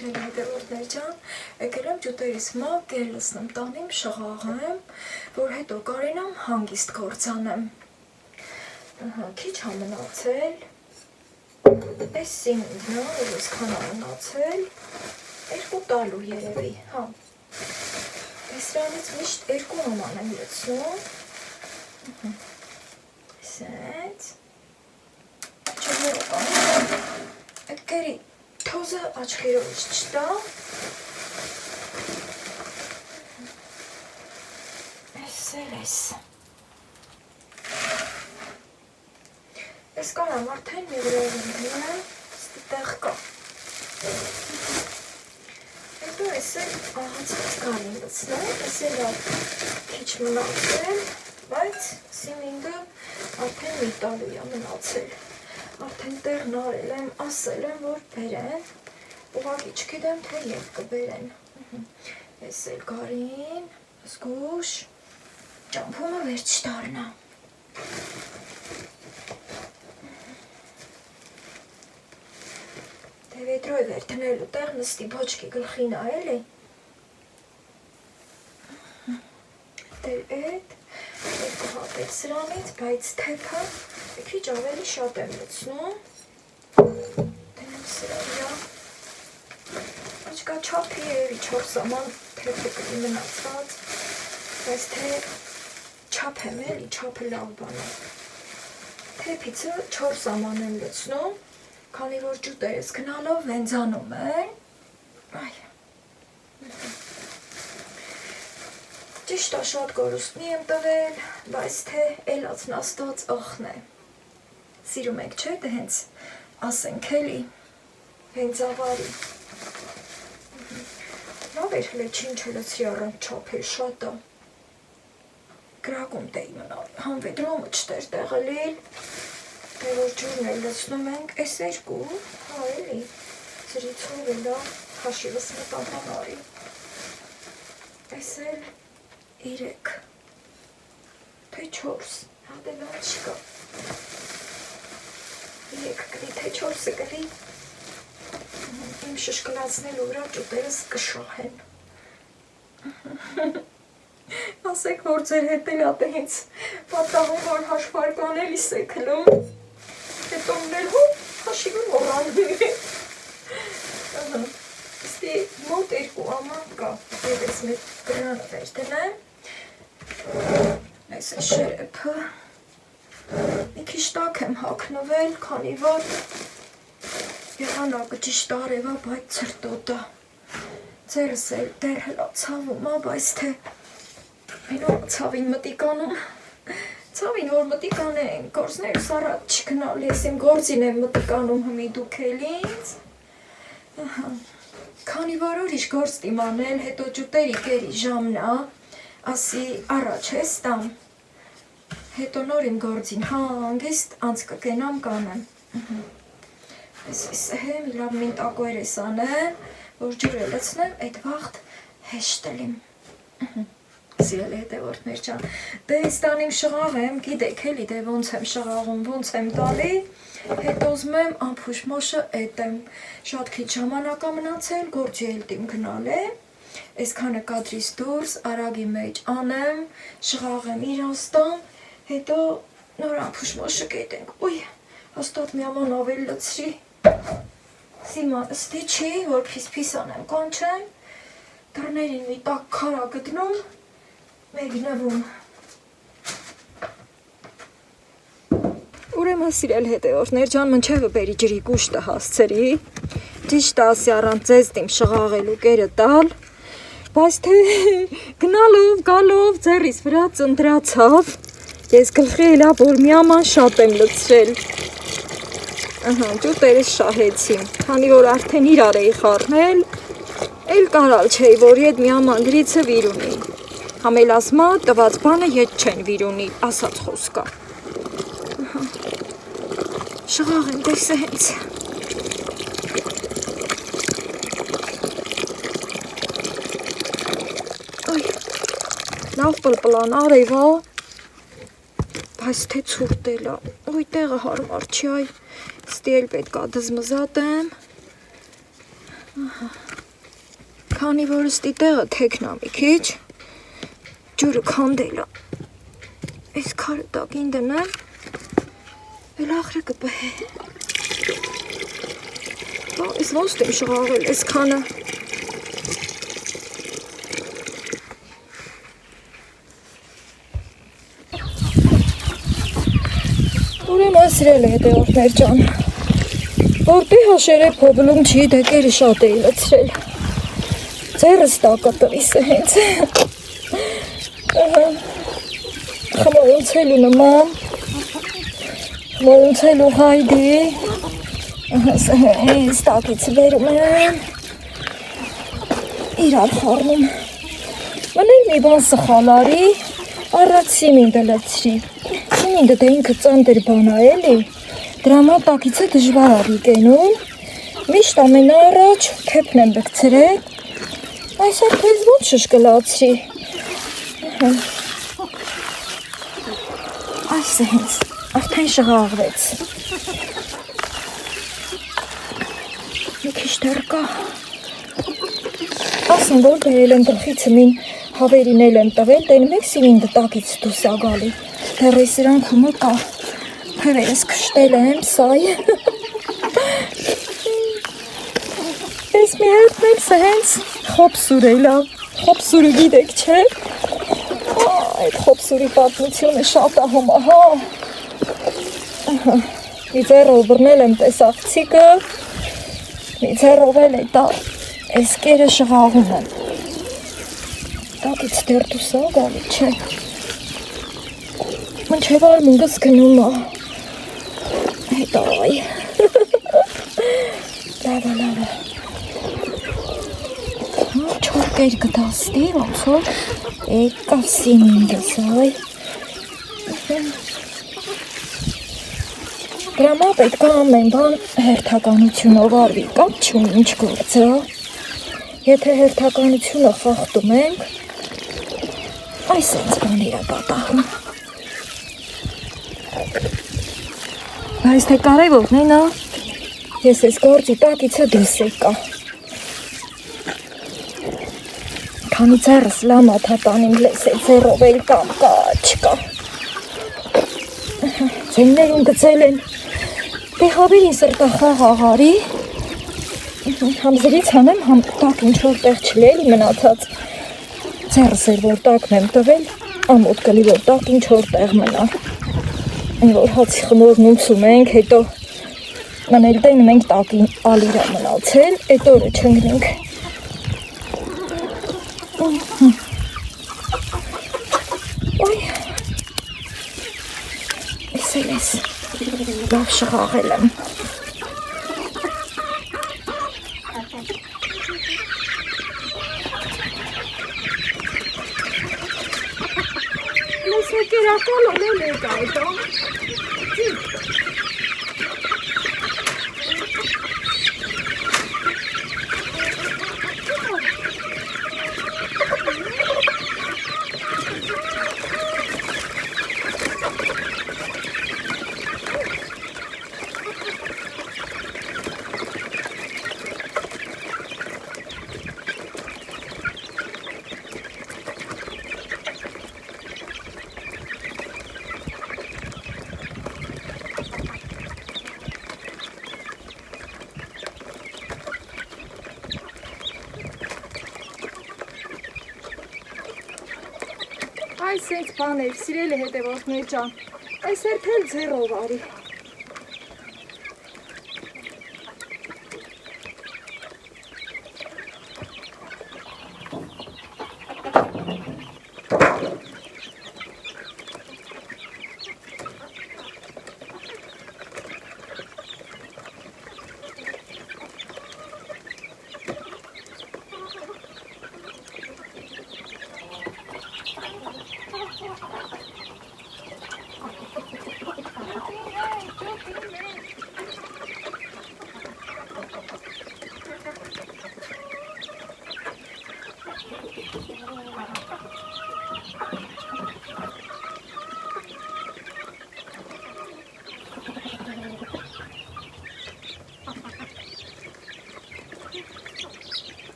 Սիրելի հետևորդներ ջան, եկել եմ ջուտերիս մոտ լցնեմ տանիմ, շղաղեմ, որ հետո կարենամ հանգիստ գործանեմ։ Քիչ ա մնացել, այս սիմինգն ա, որ այսքան ա մնացել, 2 տալու երևի, հա։ Սրանից միշտ 2 նոման եմ լցնում, սենց, չորներով անում, եկերի թոզը աչքերովից չտա, այս, ես կարամ արդեն մի վրայով եմ դինեմ, ստի տեղ կա, հետո ես էլ աղացից կարին լցնեմ, ես էլ քիչ մնացել, բայց սիմինգը արդեն մի տալու է մնացել, արդեն տեղն արել եմ, ասել եմ, որ բերեն, ուղղակի չգիտեմ, թե երբ կբերեն, ես էլ կարին, զգուշ, ճամփումը վերջ դառնա, դե վետրոյ վեր տնելու տեղ նստի բոչկի գլխին ա էլի, դեր էդ, երկու հատել սրանից, բայց թեփը քիչ ավելի շատ եմ լցնում, դեմ սրա վրա, աչկա չափի երևի 4 սաման թեփը կլի մնացած, բայց թե չափ եմ էլի, չափը լավ բան է, թեփիցը 4 սաման եմ լցնում, քանի որ ջուտերս գնալով վենձանում են, ճիշտ է շատ կորուստնի եմ տվել, բայց թե էլացնաստած ախն է, սիրում եք չէ, դե հենց ասենք էլի, հենց ավարի, լավ էր հլեչին չլցրի առանց չափել շատ է, գրակում տեի մնալ, հանվեդրոմը չտեր տեղելիլ, դե որ ջուրն էլ լցնում ենք, այս 2, հա էլի, զրիցով էլ դա հաշիվս մտանան արի, այս էլ 3, թե 4, հա դե լավ չկա, 3 կլի, թե 4 կլի, իմ շշկլացնելու վրա ջուտերս կշահեն, ասեք որ ձեր հետ էլ ատե հենց պատահում որ հաշվարկանելիս է կլում, հետո մնել հո հաշիվը մոռանում է, ստի մոտ 2 աման կա, ես մեր գրանը վեր դնեմ, այս է շերեփը, մի քիչ տաք եմ հագնվել, քանի որ եղանակը ճիշտ արև է, բայց ցրտոտ է, ձերս էլ դեր հլա ցավում է, բայց թե մենակ ցավին մտիկ անում, ցավին որ մտիկ անեն, գործներս առաջ չգնալ, ես իմ գործին եմ մտիկ անում հմի դուք էլ ինձ, քանի որ ուրիշ գործ տիմ անել, հետո ջուտերի կերի ժամն է, ասի առաջ ես տամ, հետո նոր իմ գործին հանգիստ անց կգենամ կանեմ, ես հեմ լավ մին տակոյր ես անեմ, որ ջուրը լցնեմ, այդ վաղտ հեշտ լիմ, սիրելի հետևորդներ ջան, դե ես տանիմ շղաղեմ, գիտեք էլի, դե ոնց եմ շղաղում, ոնց եմ տալի, հետո ուզում եմ ամփուշ մոշը էտեմ, շատ քիչ ժամանակ ա մնացել, գործի էլ տիմ գնալ է, այսքանը կադրից դուրս, արագի մեջ անեմ, շղաղեմ իրանց տամ, հետո նոր ամփուշ մոշը կետենք, ուй, հաստատ մի աման ավել լցրի, սիմա ստի չի, որ փիս անեմ կանչեմ, դռներին մի տակ քարա գտնում, մեկնվում, ուրեմն սիրել հետևորդներ ջան, մնչևը բերի ջրի կուշտը հասցրի, ճիշտ ասի առանց ձեզ տիմ շղաղելու կերը տալ, բայց թե գնալով, գալով, ձեռիս վրա ծնտրացավ, ես գլխի էլա, որ մի աման շատ եմ լցրել, ջուտերս շահեցին, քանի որ արդեն իրար էի խառնել, էլ կարալ չէի, որ ետ մի աման գրիցը վիր ունի, համել ասմա տված բանը ետ չեն վիր ունի, ասած խոսկա, շղաղ եմ դեսը հենց, լավ պլպլան արևա, բայց թե ցուրտել է, ոյ տեղը հարմար չի, այ ստի էլ պետք է դզմզատեմ, Քանի որ ստի տեղը թեքնա մի քիչ, ջուրը քանդել է, այս քարը տակին դնեմ, էլ աղրը կպհե, այս ոնց դեմ շղաղել այս քանը, ուրեմն սիրել է հետևորդներ ջան, որպի հաշերը փոբլում չի դեկերը շատ էի լցրել, ձերս տակը տվիս է հենց, խմորունցելու նման, խմորունցելու հայդի, հենց տակից վերում են, իրար խարնում, մներ մի բան սխալարի, առած սիմինդը լցրի, սիմինդը դե ինքը ծանդեր բան է էլի, դրա մոտ տակից է դժվար արի կենում, միշտ ամեն առաջ քեփն եմ բկցրել, այսօր քեզ ոնց շշկլացրի, այս է հենց, արդեն շղաղվեց, մի քիչ դեռ կա, ասեմ որ բերել եմ գլխիցը մին հավերին էլ եմ տվել, դեն մեկ սիմինդը տակից դուս ա գալի, դեռ այս իրանքումը կա, Հևերս կշտել եմ, սայ, ես մի հերթն էլ սը հենց խոպսուր էլ ա, խոպսուրը գիտեք չէ, այդ խոպսուրի պատմությունը շատ ահում ահա, մի ձերով բրնել եմ տեսաղցիկը, մի ձերով էլ է տա, այս կերը շղաղում եմ, տակից դեր դուս ա գալի չէ, մնչև արմունգս գնում ա, Այ, լավա, չոր կեր կտաստի, ոնց որ եկավ սիմինդս, այ, դրամա պետք է ամեն բան հերթականությունով արվի, կապ չունի ինչ գործը, եթե հերթականությունը խախտում ենք, այս ենց բաներ է պատահում, Բայց թե կարևորն է նա, ես ես գործի տակիցը դուս եկա, քանի ձերս լամա թատանիմ լես է ձերով էլ կամ կա, չկա, ձեններում գծել են, դե հավերին սրտա խաղ աղարի, համ զրից հանեմ, համ տակ ինչ-որ տեղ չլելի մնացած, ձերս էր որ տակն եմ տվել, ամոտ կլի որ տակ ինչ-որ տեղ մնա, Այն որ հացի խմորն ուսում ենք, հետո մնել տենում ենք տակին ալիրա մնացել, էտ օրը չնգնենք։ Ոյ, ես էլ ես, լավ շղաղել եմ։ Ես հեկերակալ օնել եք այդո։ Այս սենց բաներ, սիրել է հետևորդներ ջան, այս երբել ձերով արի։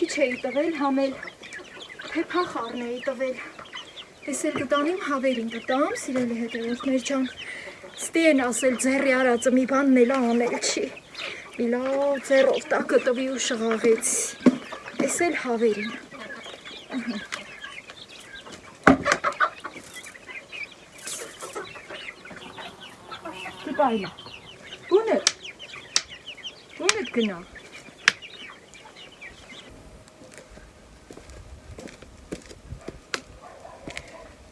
կարգի չէի տվել, համել թե փախարն էի տվել։ Ես էլ կտանիմ հավերին կտամ, սիրելի հետևորդներ ջան։ Ստի են ասել ձեռի արածը մի բանն էլ անել չի։ Մի լավ ձեռով տակը տվի ու շղաղեցի։ Ես էլ հավերին։ Կպայլա։ Ո՞ւնդ գնա։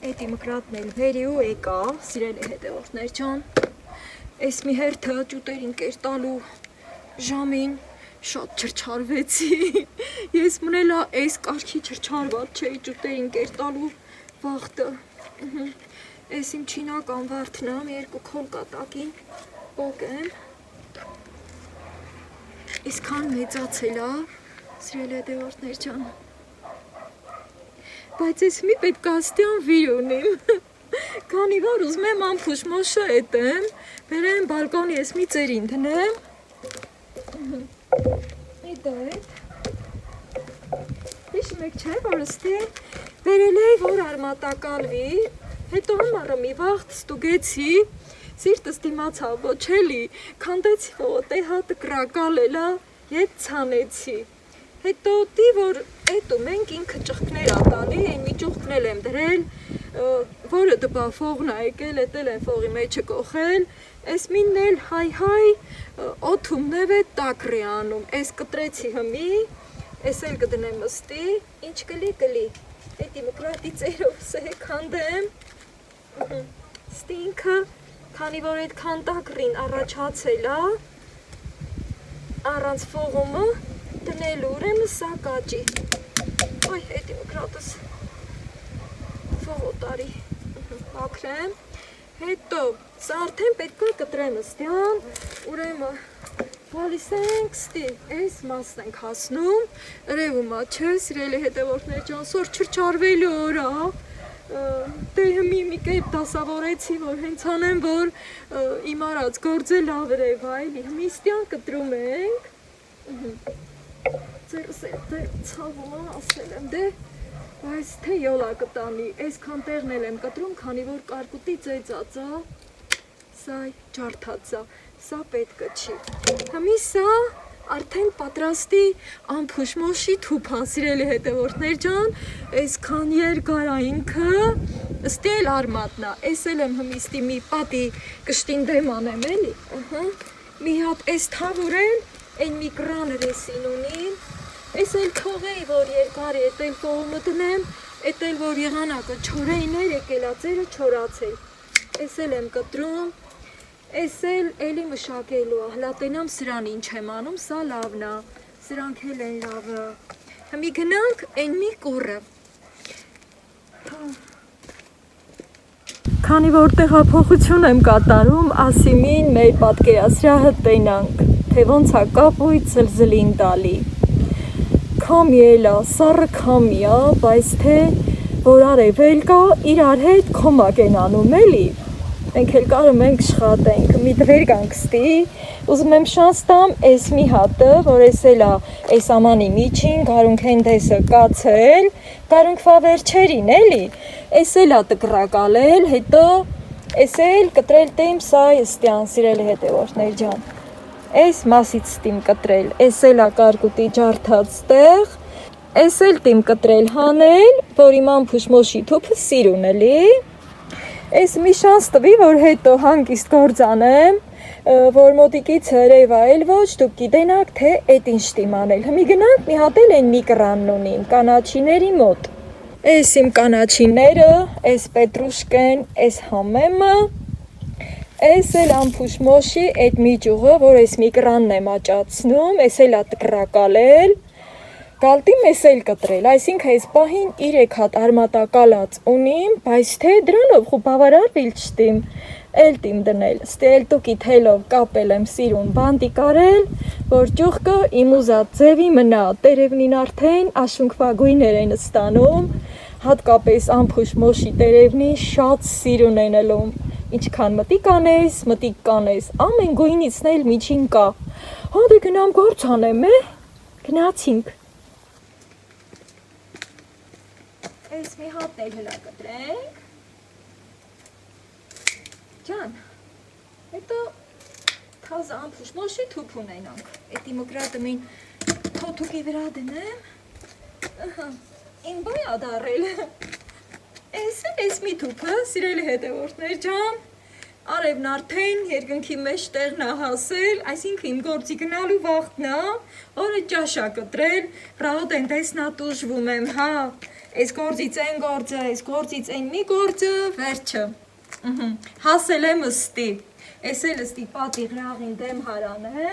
Էդի մկրատն էլ վերի ու եկա, սիրելի հետևորդներ ջան, ես մի հերթը ճուտերին կերտալու ժամին շատ չրչարվեցի, ես մնելա ես կարգի չրչարված չէի ճուտերին կերտալու վաղտը, ես իմ չինական վարդնամ, երկու քոլ կատակին պոկեմ, իսքան մեծացելա, սիրելի հետևորդներ ջան, բայց ես մի պետք աստյան վիր ունիմ, քանի որ ուզում եմ ամփուշ մոշը էտեմ, բերեմ բալկոնի ես մի ծերին դնեմ, դա էտ, հիշում եք չէ, որ ստի վերել էի, որ արմատակալվի, հետո համարը մի վաղտ ստուգեցի, սիրտս դիմացավ ոչելի, քանդեցի ոտե հատը կրակալ էլա, ետ ցանեցի, հետո դի որ էտու մենք ինքը ճղկներ ատալի, են մի ճուղկն էլ եմ դրել, որը դպա ֆողն ա եկել, էտել են ֆողի մեջը կոխել, ես մինն էլ հայ, օթում նև է տակրի անում, ես կտրեցի հմի, ես էլ կդնեմ մստի, ինչ կլի, էտի մկրատի ծերով սե քանդեմ, ստի ինքը, քանի որ էտ քանդակրին առաջացել ա, առանց ֆողումը, դնելու ուրեմն սա կաճի, ոյ էտի մկրատս ֆող օտարի, ակրեմ, հետո սա արդեն պետքա կտրեմ աստյան, ուրեմն գալիս ենք ստի, այս մասն ենք հասնում, երևումա չէ, սիրելի հետևորդներ ջան, սոր չրչարվելու օր ա, դե մի կերպ դասավորեցի, որ հենց անեմ, որ իմ արած գործը լավ երև այլի, հմիստյան կտրում ենք, ձերս էլ ցավում ա, ասել եմ, դե, բայց թե յոլա կտանի, այսքան տեղն էլ եմ կտրում, քանի որ կարկուտի ծեծած ա, սա ջարդած ա, սա պետքը չի, հմի սա արդեն պատրաստի ամփուշ մոշի թուփան, սիրելի հետևորդներ ջան, այսքան երկար ա ինքը, ստի էլ արմատնա, ես էլ եմ հմիստի մի պատի կշտին դեմ անեմ էլի, մի հատ այս թավուրեն, այն մի կրանր եսին ունին, ես էլ թողեի, որ երկար է, էտ էլ ֆողումը դնեմ, էտ էլ որ եղանակը չորեիներ եկել ա ծերը չորացել, ես էլ եմ կտրում, ես էլ էլի մշակելու ա, հլատենամ սրան ինչ եմ անում, սա լավն ա, սրանք էլ են լավը, հմի գնանք այն մի կուրը, քանի որ տեղափոխություն եմ կատարում, ասիմին մեր պատկերասրահը տենանք, թե ոնց ա կապույտ զլզլին տալի, քամի էլա, սառը քամի ա, բայց թե որ արևել կա, իրար հետ քոմակ են անում էլի, մենք էլ կարում ենք շխատենք, մի դվեր գանք ստի, ուզում եմ շանս տամ այս մի հատը, որ ես էլա այս ամանի միջին, գարունք հենդեսը կացել, գարունք վավերջերին էլի, ես էլա տկրակալել, հետո ես էլ կտրել տեմ սա եստյան, սիրելի հետևորդներ ջան, այս մասից տիմ կտրել, ես էլա կարկուտի ջարդած տեղ, ես էլ տիմ կտրել հանել, որ իմ ամփուշ մոշի թուփը սիրուն էլի, ես մի շանս տվի, որ հետո հանգիստ գործանեմ, որ մոտիկից հրև այլ ոչ, դուք գիտենաք, թե էտ ինչ տիմ անել, հմի գնանք մի հատ էլ են մի կրանն ունիմ, կանաչիների մոտ, ես իմ կանաչիները, ես պետրուշկեն, ես համեմը, ես էլ ամփուշ մոշի էտ մի ճուղը, որ ես մի կրանն եմ աճացնում, ես էլ ա տկրակալել, գալտիմ ես էլ կտրել, այսինքն ես պահին 3 հատ արմատակալած ունիմ, բայց թե դրանով խու բավարարվիլ չտիմ, էլ տիմ դնել, ստի էլ տուկի թելով կապել եմ սիրուն բանդի կարել, որ ճուղկը իմ ուզած ձևի մնա, տերևնին արդեն աշունքվա գույներ են ստանում, հատկապես ամփուշ մոշի տերևնին շատ սիրուն են ելում, ինչքան մտիկ կանես, ամեն գույնիցն էլ միջին կա, հա դե գնամ գործ անեմ, գնացինք, Այս մի հատն էլ հլա կտրենք։ Ջան, հետո թազը ամփուշ մոշի թուփ ունենանք։ Էդի մկրատը մին թոթուկի վրա դնեմ։ Ին բայ ադարել։ Էս մի թուփը, սիրելի հետևորդներ ջան, արևն արդեն երկնքի մեջ տեղն է հասել, այսինքն իմ գործի գնալու վաղտն է, օրը ճաշա կտրել, ռահոտ են տեսնա տուժվում եմ, հա, այս գործից են գործը, այս գործից են մի գործը, վերջը, հասել եմ ըստի, այս էլ ըստի պատի գրաղին դեմ հարանը,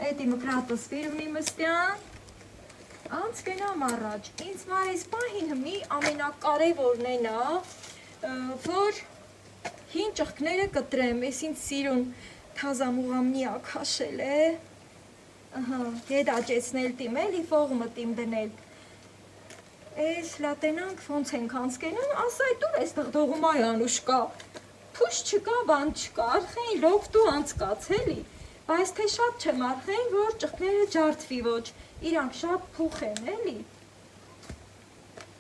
էդի մկրատը սվիր ունի մստյան, անց կենամ առաջ, ինձ մար այս պահին հմի ամենակարևորն են որ հին ճղկները կտրեմ, ես ինձ սիրուն թազամուղամնի ակաշել է, եդ աճեցնել տիմ էլի ֆողմը տիմ դնել, ես լատենանք ոնց ենք անց կենամ, ասայ տուր ես դղդողում այ անուշկա, փուշ չկա, բան չկա, արխեին լոքտու անցկաց էլի, բայց թե շատ չեմ արխեին, որ ճղկները ջարդվի ոչ, իրանք շատ փուխ են էլի,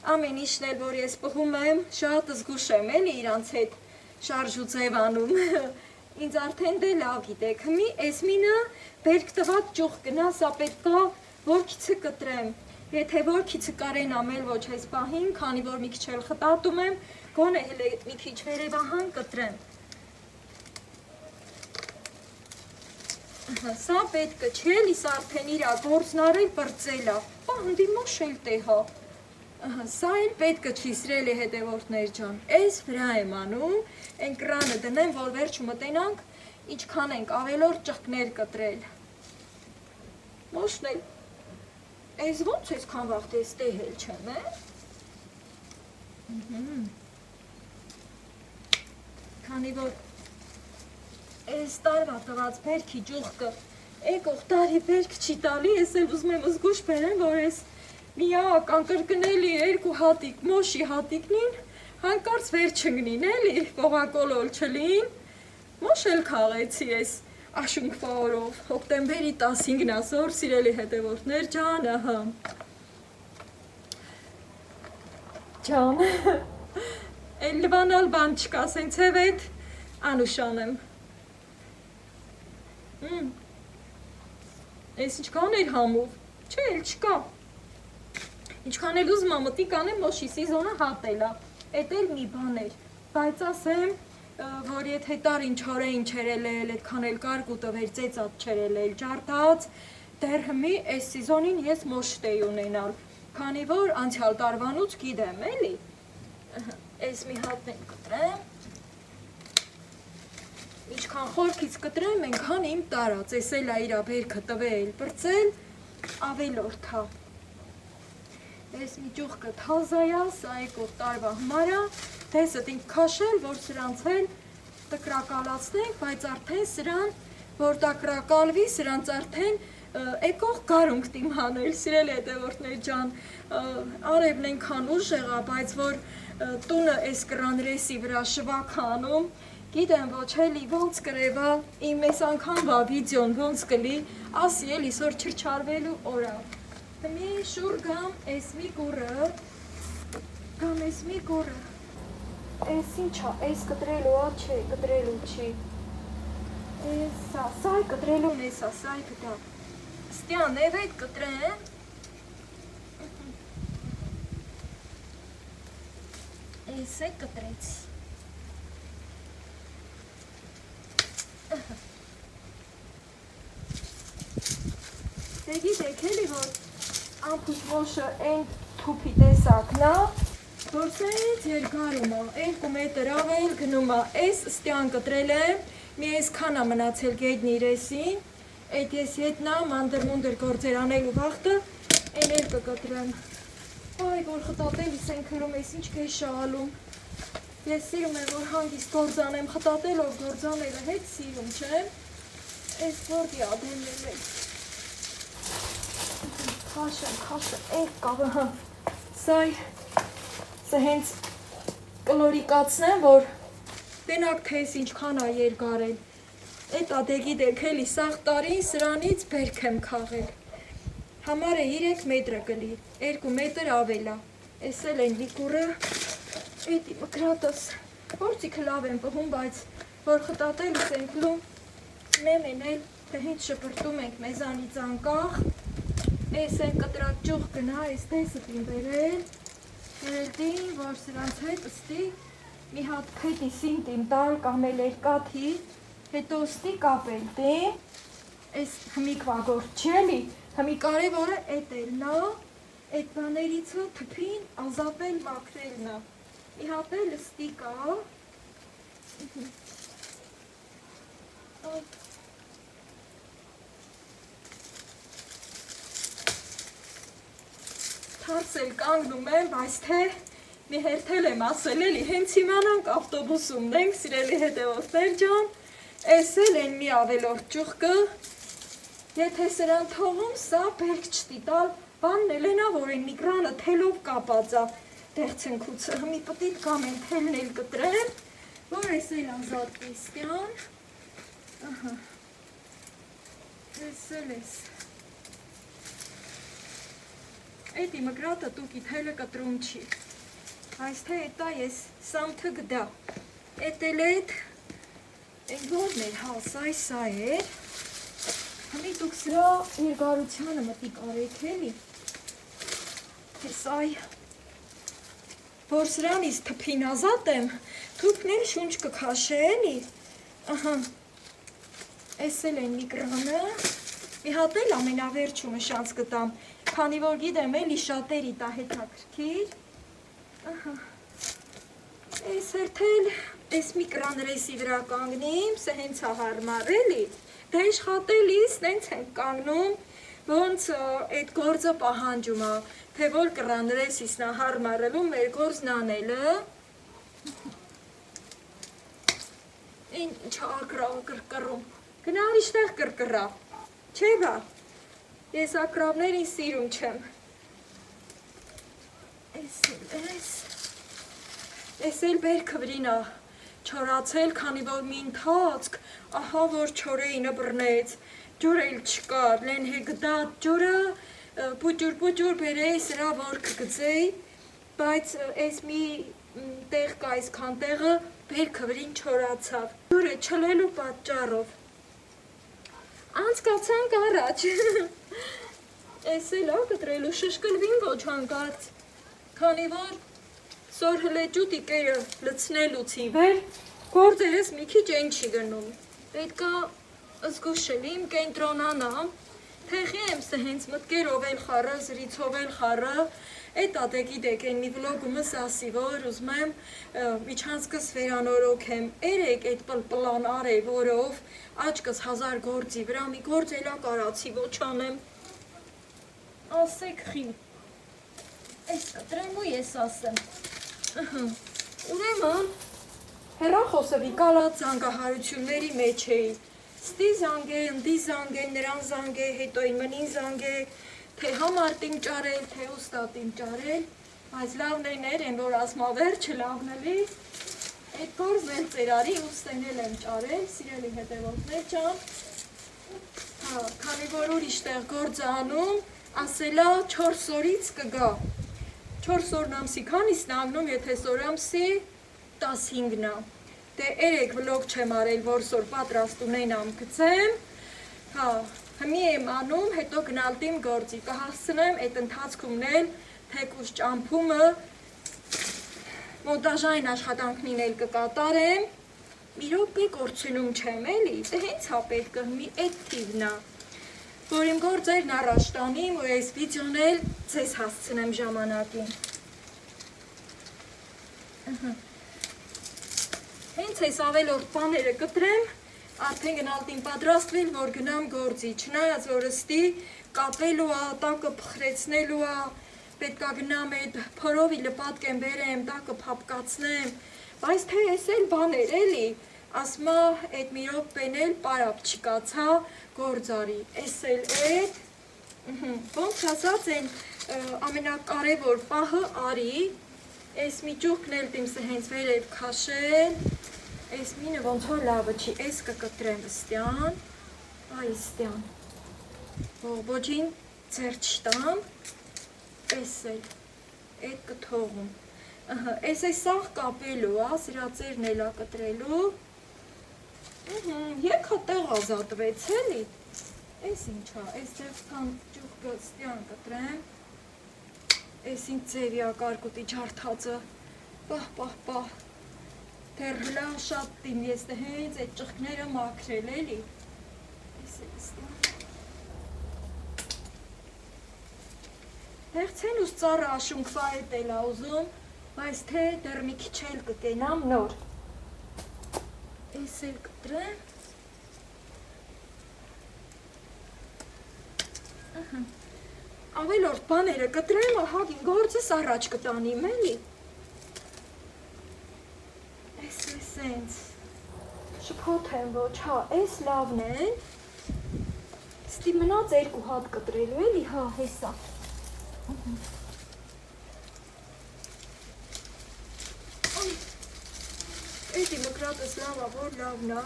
ամեն իշն էլ, որ ես պղում եմ, շատ զգուշ եմ էլի իրանց հետ շարժուց եվանում, ինձ արդեն դե լավ գիտեք, հմի ես մինը բերք տված ճուղ կնա, սա պետք է որքիցը կտրեմ, եթե որքիցը կարեն ամել ոչ այս պահին, քանի որ մի քիչ էլ խտատում եմ, գոնե հել մի քիչ վերևահան կտրեմ, սա պետքը չէ, սա արդեն իրա գործն արել պրծելա, պահնդի մոշել տեհա, սա էլ պետքը չի սրելի հետևորդներ ջան, ես վրա եմ անում, են կրանը դնեմ, որ վերջ մտենանք, իչքան ենք ավելոր ճղկներ կտրել, մոշնել, ես ոնց ես կան վաղտ ես տեհել չեմ, քանի որ ես տարվա տված բերքի ճուղկը, էկող տարի բերք չի տալի, ես էլ ուզում եմ զգուշ բերեմ, որ ես միակ անկրկնելի երկու հատիկ, մոշի հատիկնին, հանկարծ վեր չգնին էլի, ողակոլոլ չլին, մոշ էլ քաղեցի ես աշունքվա օրով, հոկտեմբերի 15-ն ասոր, սիրելի հետևորդներ ջան, ահա, ջան, էլ լվանալ բան չկա, սենցև էդ անուշան եմ, ես ինչքան էլ համով, չէ էլ չկա, ինչքան էլ ուզում ամտի կանեմ մոշի սիզոնը հատելա, էդ էլ մի բան էր, բայց ասեմ, որ եթե տարին չորեին չերելել, էդքան էլ կարգուտը վեր ծեծած չերելել, ջարդած, դեր հմի այս սիզոնին ես մոշ տեի ունենալ, քանի որ անցյալ տարվանուց գիտեմ էլի, այս մի հատն են կտրեմ, ինչքան խորքից կտրեմ, ենքան իմ տարած, ես էլ այրա բերքը տվել, պրծել, ավելորդ հա, ես մի ճուղկը թազայա, սա եկող տարվա հմարա, տեսըտ ինք կաշել, որ սրանց էլ տկրակալացնենք, բայց արդեն սրան, որ տակրակալվի, սրանց արդեն եկող գարունք տիմ հանել, սիրել հետևորդներ ջան, արևն ենքան ուժ եղա, բայց որ տունը ես կրան ռեսի վրա շվակ հանում, գիտեմ ոչ էլի ոնց կրևա, իմ ես անգամվա վիդյոն ոնց կլի, ասի էլի սոր չրչարվելու որա, հմի շուր գամ ես մի գուրը, ես ինչա, ես կտրելու ա չէ, կտրելու չի, սայ կտրելուն եսա, սայ կտա, ստյանև էդ կտրեմ, ես է կտրեցի, դե գիտեք էլի, որ ամփուշ մոշը են թուփի տեսակն է, որ սենց երկարում է, 2 մետր ավել գնում է, ես ստյան կտրել եմ, մի այսքան է մնացել գեդնի իրեսին, էդ ես ետնա մանդր-մունդր գործեր անելու վաղտը, են էլ կկտրեմ, այ որ խտատելիս են քրում, ես ինչ կեշ ալում, ես սիրում եմ, որ հանգիստ գործանեմ, խտատելով գործանելը հետ սիրում չեմ, ես որդի ադեններ եմ, քաշը, էդ կավը, սա հենց կլորիկացնեմ, որ տենակ թե ես ինչքան է երկարել, էդ ադեգի դեք էլի սաղ տարին սրանից բերք եմ քաղել, Համարը 3 մետրը կլի, 2 մետր ավելա, ես էլ են վիկուրը, էդի մկրատս, որցիքը լավ են պհում, բայց որ խտատելս ենք լում, մեմեն էլ, թե հինչ շպրտում ենք մեզանից անկախ, ես են կտրատ ճուղ գնա, ես տեսըտ իմ բերել, երելտին, որ սրանց հետ ստի, մի հատ փետի սինտ իմ տալ, կամ էլ երկաթի, հետո ստի կապել դե, ես հմիք վագորդ չելի, հմի կարևորը էտ էլնա, էտ բաներիցը թպին ազապել մաքրելնա, մի հատ էլ ստի կա, թարսել կանգնում եմ, բայց թե մի հերթել եմ ասել էլի, հենց իմանանք ավտոբուսում ենք, սիրելի հետևորդներ ջան, ես էլ են մի ավելորդ ճուղկը, եթե սրան թողում, սա բերք չտի տալ, բանն էլ ենա, որ են միկրանը թելով կապածա, դեղ ցնքուցը, հմի պտիտ կամ են թելն էլ կտրեմ, որ ես էլ ազատ կիստյան, ես էլ ես, էդի մկրատը տուկի թելը կտրում չի, այս թե էտա ես սամթը գդա, էտ էլ էտ, են որն էր հասայ սա էր, հմի դուք սրա երկարությանը մտիկ արեք էլի, ես այ, որ սրանից թպին ազատ եմ, թուկներ շունչ կքաշե էլի, ես էլ են միկրանը, մի հատ էլ ամենավերջումը շանց կտամ, քանի որ գիտեմ էլի շատերի տա հետաքրքիր, ես հերթել, ես միկրան ռեսի վրա կանգնիմ, սը հենց հարմար էլի, դե իշխատելիս նենց ենք կանգնում, ոնց էդ գործը պահանջում է, թե որ կրան ռեսիս նա հարմարելու մեր գործն անելը, ինչ ակրավ կրկռում, գնար իշտեղ կրկռա, չէ բա, ես ակրավներին սիրում չեմ, ես էլ բերքը վրինա, չորացել, քանի որ մի ընթացք, ահա որ չորեինը բրնեց, ջոր էլ չկար, լեն հեգդատ ջորը, պուջուր բերեի սրա որքը գծեի, բայց ես մի տեղ կա այսքան տեղը, բերքը վրին չորացավ, ջորը չլելու պատճառով, անցկացանք առաջ, ես էլ ակտրելու շշկլվին ոչ հանկարծ, քանի որ սոր հլեջու տիկերը լցնելուց իվեր, գործերս մի քիչ են չի գնում, պետքա զգուշելի իմ կենտրոնանամ, թեղի եմ սը հենց մտկերով էլ խարը, զրիցով էլ խարը, էտ ատեքի դեք են մի վլոգումս ասի, որ ուզում եմ միջանցկս վերանորոք եմ, երեք էտ պլպլան արե, որով աչկս 1000 գործի վրա մի գործ էլա կարացի ոչ անեմ, ասեք խի, ես կտրեմ ու ես ասեմ, ուրեմն, հեռախոսը վիկալա զանգահարությունների մեջ էի, ստի զանգ է, ընդի զանգ է, նրան զանգ է, հետո իմնին զանգ է, թե համարտին ճարել, թե ուստատին ճարել, այս լավներներ են, որ ասմավերջը լավնելի, այդ գործն էլ ծերարի ուստենել եմ ճարել, սիրելի հետևորդներ ճան, քանի որ ուրիշ տեղ գործ անում, ասելա 4 օրից կգա, 4 օրն ամսի քանիսն անգնում, եթե սոր ամսի 15-նա, դե երեք վլոգ չեմ արել, որ սոր պատրաստ ունենամ գծեմ, հմի եմ անում, հետո գնալտիմ գործի, կհասցնեմ այդ ընթացքումն էլ թեկուս ճամփումը, մոնտաժային աշխատանքնին էլ կկատարեմ, մի րոպե կորցնում չեմ էլի, դե հենց հա պետք հմի այդ թիվնա, որ իմ գործերն առաջ տանիմ ու այս վիդեոն էլ ձեզ հասցնեմ ժամանակին։ Հենց այս ավելորդ բաները կտրեմ, արդեն գնալտին պատրաստվել, որ գնամ գործի, չնայած որ ըստի կապելու է, տակը փխրեցնելու է, պետքա գնամ այդ փորովի լպատկեմ բերեմ, տակը փապկացնեմ, բայց թե ես էլ բաներ էլի, ասմա այդ մի րոպեն էլ պարապ չկացա գործարի, ես էլ այդ, ոնց ասած են ամենակարևոր պահը արի, ես մի ճուղկն էլ տիմսը հենց վերև քաշել, ես մինը ոնց որ լավը չի, ես կկտրեմ ստյան, այստյան, ոջին ձեր չտամ, էս էլ, էդ կթողում, էս է սաղ կապելու, սրածերն էլա կտրելու, եկ հատեղ ազատվեց էլի, էս ինչա, էս ձևքան ճուղկը ստյան կտրեմ, էս ինձ ձևյակարկուտի ջարդածը, պահ, դեր հլա շատ տիմ, ես դե հենց այդ ճղկները մաքրել էլի, էս էլ ստյան, հեղցեն ուս ծառը աշունքվա էտ էլա ուզում, բայց թե դեր մի քիչ էլ կկենամ նոր, էս էլ կտրեմ, ավելորդ բաները կտրեմ, հագին գործս առաջ կտանիմ էլի, էս էնց, շփոթեմ ոչ, էս լավն է, ստի մնաց երկու հատ կտրելու էլի, հեսա, էդի մկրատս լավա, որ լավնա,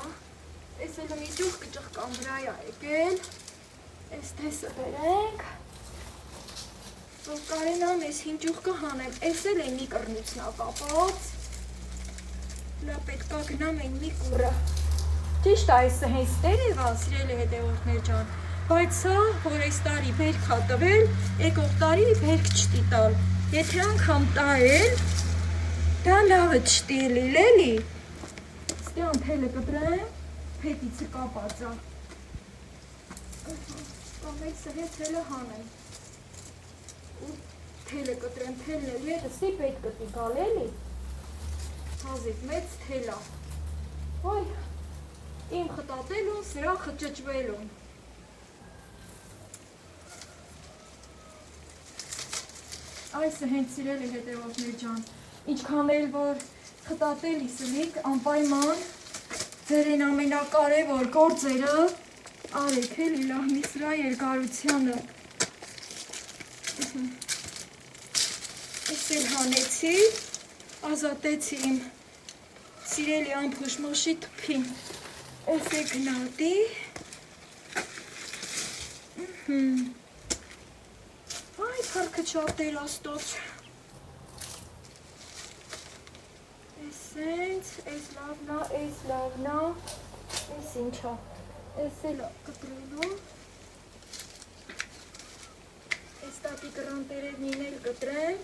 էս էլ մի ճուղ կճղկան վրայա եկել, էս տեսը բերենք, որ կարենամ ես հին ճուղկը հանեմ, էս էլ են մի կրնուցնա կապած, լա պետքա գնամ են մի կուրը, ճիշտ այսը հենց տերևա, սիրելի հետևորդներ ջան, բայց սա, որ այս տարի բերք հա տվել, եկող տարի բերք չտի տալ, եթե անգամ տայել, դա լավը չտի լիլելի, ստյան թելը կտրեմ, պետիցը կապածա, կամ էսը հետ թելը հանեմ, ու թելը կտրեմ, թելն էլ ետսի պետ կտի գալ էլի, հազիվ մեծ թելա, ոյ, իմ խտատելուն, սրա խճճվելուն, այսը հենց սիրելի հետևորդներ ջան, ինչքան էլ որ խտատելի սլիկ, անպայման ձեր են ամենակարևոր գործերը արեք էլի լավ մի սրա երկարությանը, ես էլ հանեցի, ազատեցի իմ սիրելի ամփուշմոշի թփին, ես է գնալդի, Այ փառքը չապտեր աստոց, ես սենց, ես լավնա, ես ինչա, ես էլ կտրելու, ես տատի կրանտերևնին էլ կտրեմ,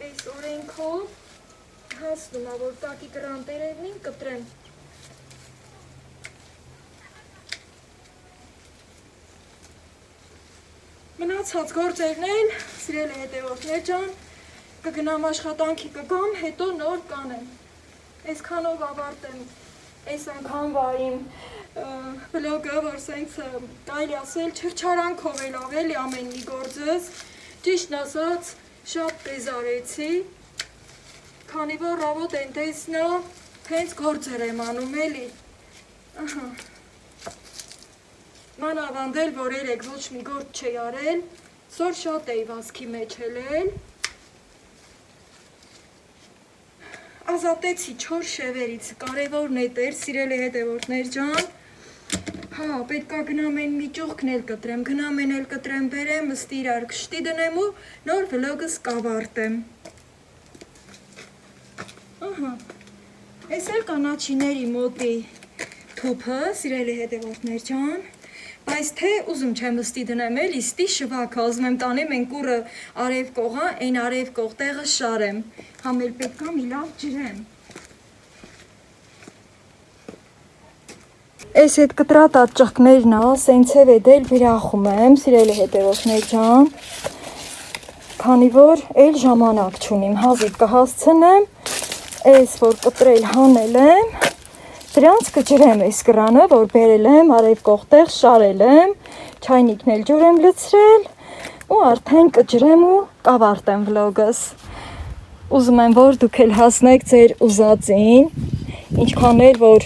ես օրենքով հասնում ա, որ տատի կրանտերևնին կտրեմ, մնացած գործերն էլ, սիրելի հետևորդներ ջան, կգնամ աշխատանքի կգամ, հետո նոր կանեմ, այսքանով ավարտեմ, այս անգամվա իմ վլոգը, որ սենց կարելի ասել չրչարանքով էլ ավելի ամեն մի գործս, ճիշտն ասած շատ տեզարեցի, քանի որ ռավոտ են տեսնա, հենց գործեր եմ անում էլի, մանավանդել, որ երեք ոչ մի գործ չի արել, սոր շատ էի վազքի մեջ ելել, ազատեցի 4 շևերից, կարևորն է տեր, սիրելի հետևորդներ ջան, պետքա գնամ են մի ճուղքն էլ կտրեմ, գնամ են էլ կտրեմ, բերեմ, ըստ իրար կշտի դնեմ ու նոր վլոգս կավարտեմ, ես էլ կանաչիների մոտի թուփը, սիրելի հետևորդներ ջան, Բայց թե ուզում չեմ ըստի դնեմ էլի, ստի շվակա, ուզում եմ տանեմ են կուրը արև կողա, են արև կող տեղը շարեմ, համել պետքա մի լավ ջրեմ։ Այս հետ կտրատ այդ ճղկներն սենցև էդել վիրախում եմ, սիրելի հետևորդներ ջան, քանի որ էլ ժամանակ չունիմ, հազիվ կհասցնեմ, այս որ կտրել հանել եմ, Դրանց կջրեմ այս կրանը, որ բերել եմ, արև կողտեղ շարել եմ, չայնիկն էլ ջուր եմ լցրել ու արդեն կջրեմ ու կավարտեմ վլոգս։ Ուզում եմ, որ դուք էլ հասնեք ձեր ուզածին, ինչքան էլ որ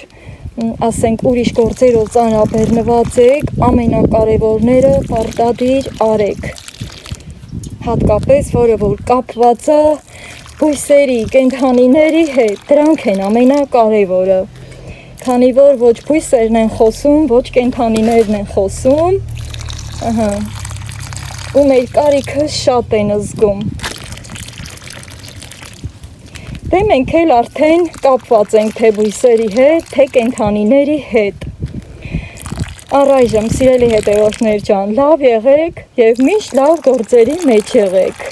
ասենք ուրիշ գործերով ծանրաբեռնված եք, ամենակարևորները պարտադիր արեք։ Հատկապես, որը որ կապված է բույսերի, կենդանիների հետ, դրանք են ամենակարևորը։ Քանի որ ոչ բույսերն են խոսում, ոչ կենդանիներն են խոսում, Ահա։ Ու մեր կարիքը շատ են զգում։ Դե մենք էլ արդեն կապված ենք թե բույսերի հետ, թե կենդանիների հետ։ Առայժմ, սիրելի հետևորդներ ջան, լավ եղեք եւ միշտ լավ գործերի մեջ եղեք։